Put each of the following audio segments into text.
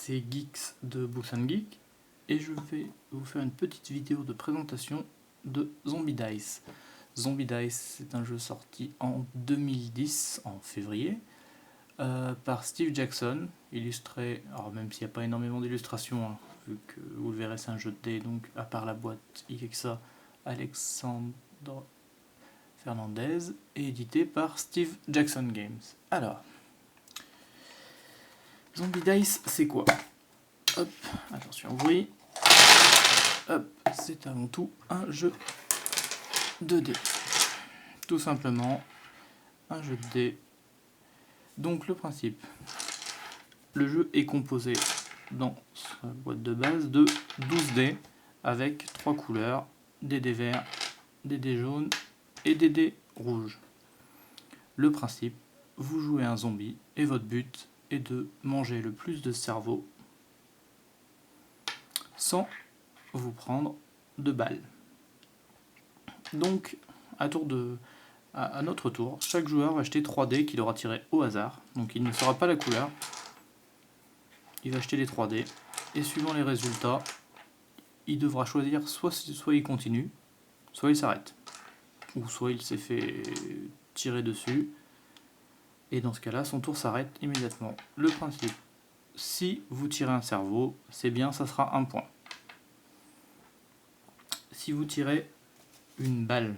c'est Geeks de Books & Geek et je vais vous faire une petite vidéo de présentation de Zombie Dice. Zombie Dice, c'est un jeu sorti en 2010, en février, par Steve Jackson, illustré, alors même s'il n'y a pas énormément d'illustrations, hein, vu que vous le verrez c'est un jeu de dés, donc à part la boîte, il y a que ça, Alexandre Fernandez, et édité par Steve Jackson Games. Alors, Zombie Dice, c'est quoi? Hop, attention au bruit. Hop, c'est avant tout un jeu de dés. Tout simplement, un jeu de dés. Donc le principe, le jeu est composé dans sa boîte de base de 12 dés avec 3 couleurs, des dés verts, des dés jaunes et des dés rouges. Le principe, vous jouez un zombie et votre but est de manger le plus de cerveau sans vous prendre de balles. Donc, à notre tour, chaque joueur va acheter 3 dés qu'il aura tirés au hasard. Donc il ne saura pas la couleur. Il va acheter les 3 dés. Et suivant les résultats, il devra choisir soit il continue, soit il s'arrête. Ou soit il s'est fait tirer dessus. Et dans ce cas-là, son tour s'arrête immédiatement. Le principe, si vous tirez un cerveau, c'est bien, ça sera 1 point. Si vous tirez une balle,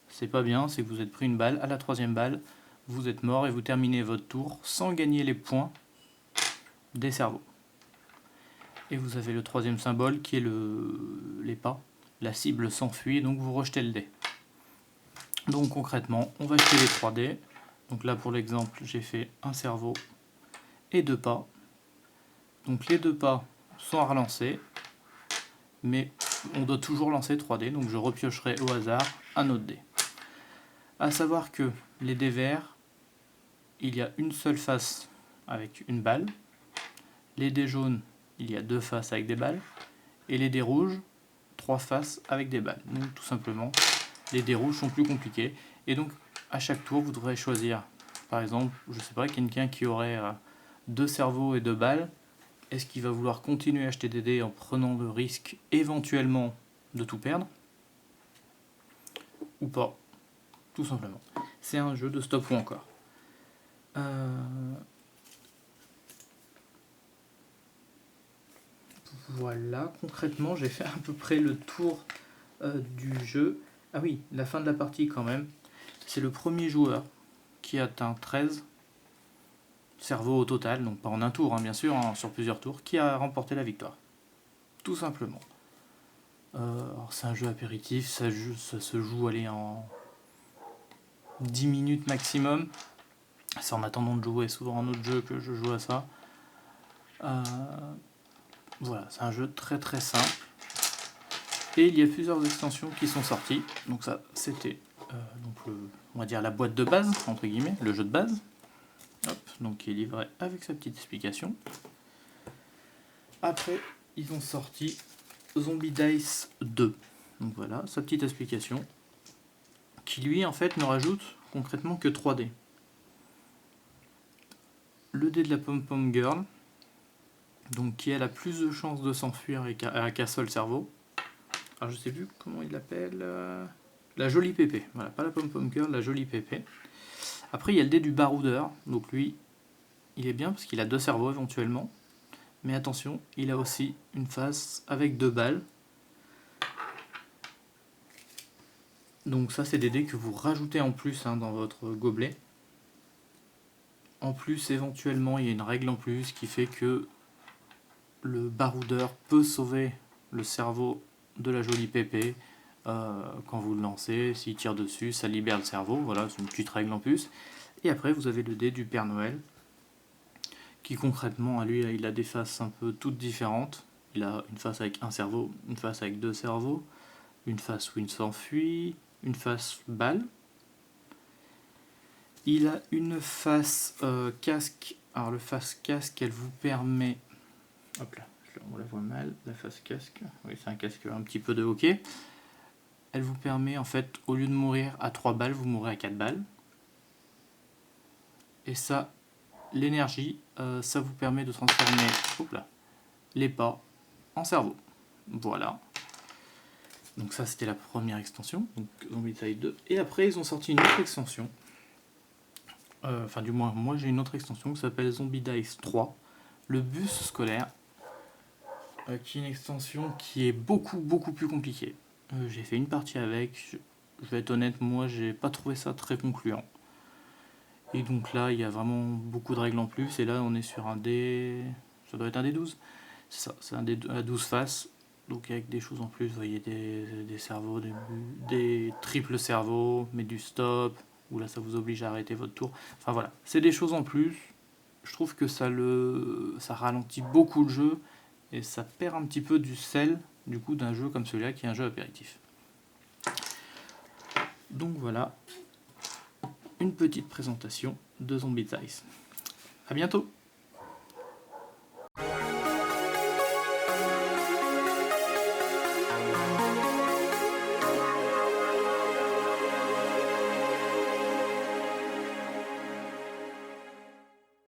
c'est pas bien, c'est que vous êtes pris une balle, à la 3e balle, vous êtes mort et vous terminez votre tour sans gagner les points des cerveaux. Et vous avez le 3e symbole qui est les pas. La cible s'enfuit, donc vous rejetez le dé. Donc concrètement, on va jeter les 3 dés. Donc là pour l'exemple, j'ai fait un cerveau et 2 pas. Donc les 2 pas sont à relancer, mais on doit toujours lancer 3 dés, donc je repiocherai au hasard un autre dé. A savoir que les dés verts, il y a une seule face avec une balle. Les dés jaunes, il y a 2 faces avec des balles. Et les dés rouges, 3 faces avec des balles. Donc tout simplement, les dés rouges sont plus compliqués. Et donc à chaque tour, vous devrez choisir, par exemple, je sais pas, quelqu'un qui aurait 2 cerveaux et 2 balles. Est-ce qu'il va vouloir continuer à acheter des dés en prenant le risque éventuellement de tout perdre? Ou pas? Tout simplement. C'est un jeu de stop ou encore. Voilà, concrètement, j'ai fait à peu près le tour du jeu. Ah oui, la fin de la partie quand même. C'est le premier joueur qui atteint 13 cerveaux au total, donc pas en un tour, hein, bien sûr, hein, sur plusieurs tours, qui a remporté la victoire. Tout simplement. Alors c'est un jeu apéritif, ça se joue allez, en 10 minutes maximum. C'est en attendant de jouer souvent un autre jeu que je joue à ça. Voilà, c'est un jeu très très simple. Et il y a plusieurs extensions qui sont sorties. Donc ça, c'était on va dire la boîte de base, entre guillemets, le jeu de base. Hop, donc qui est livré avec sa petite explication. Après, ils ont sorti Zombie Dice 2. Donc voilà, sa petite explication. Qui lui, en fait, ne rajoute concrètement que 3 dés. Le dé de la Pom-Pom Girl, donc qui a la plus de chances de s'enfuir avec un seul cerveau. Alors je sais plus comment il l'appelle. La jolie pépé. Voilà, pas la Pom-Pom Girl, la jolie pépé. Après, il y a le dé du baroudeur. Donc lui, il est bien parce qu'il a 2 cerveaux éventuellement. Mais attention, il a aussi une face avec 2 balles. Donc ça, c'est des dés que vous rajoutez en plus dans votre gobelet. En plus, éventuellement, il y a une règle en plus qui fait que le baroudeur peut sauver le cerveau de la jolie pépé quand vous le lancez. S'il tire dessus, ça libère le cerveau. Voilà, c'est une petite règle en plus. Et après, vous avez le dé du Père Noël, qui concrètement, à lui, il a des faces un peu toutes différentes. Il a une face avec un cerveau, une face avec 2 cerveaux, une face où il s'enfuit, une face balle. Il a une face casque. Alors le face casque, elle vous permet... Hop là, on la voit mal, la face casque. Oui, c'est un casque un petit peu de hockey. Elle vous permet en fait, au lieu de mourir à 3 balles, vous mourrez à 4 balles. Et ça, l'énergie, ça vous permet de transformer les pas en cerveau. Voilà. Donc ça c'était la première extension, donc Zombicide 2. Et après ils ont sorti une autre extension. Enfin du moins moi j'ai une autre extension qui s'appelle Zombie Dice 3, le bus scolaire, qui est une extension qui est beaucoup plus compliquée. J'ai fait une partie avec, je vais être honnête, moi j'ai pas trouvé ça très concluant. Et donc là il y a vraiment beaucoup de règles en plus, et là on est sur un dé... ça doit être un dé 12. C'est ça, c'est un dé à 12 faces. Donc avec des choses en plus, vous voyez des cerveaux, des triples cerveaux, mais du stop, où là ça vous oblige à arrêter votre tour. Enfin voilà, c'est des choses en plus. Je trouve que ça ralentit beaucoup le jeu, et ça perd un petit peu du sel du coup d'un jeu comme celui-là qui est un jeu apéritif. Donc voilà, une petite présentation de Zombie Dice. A bientôt!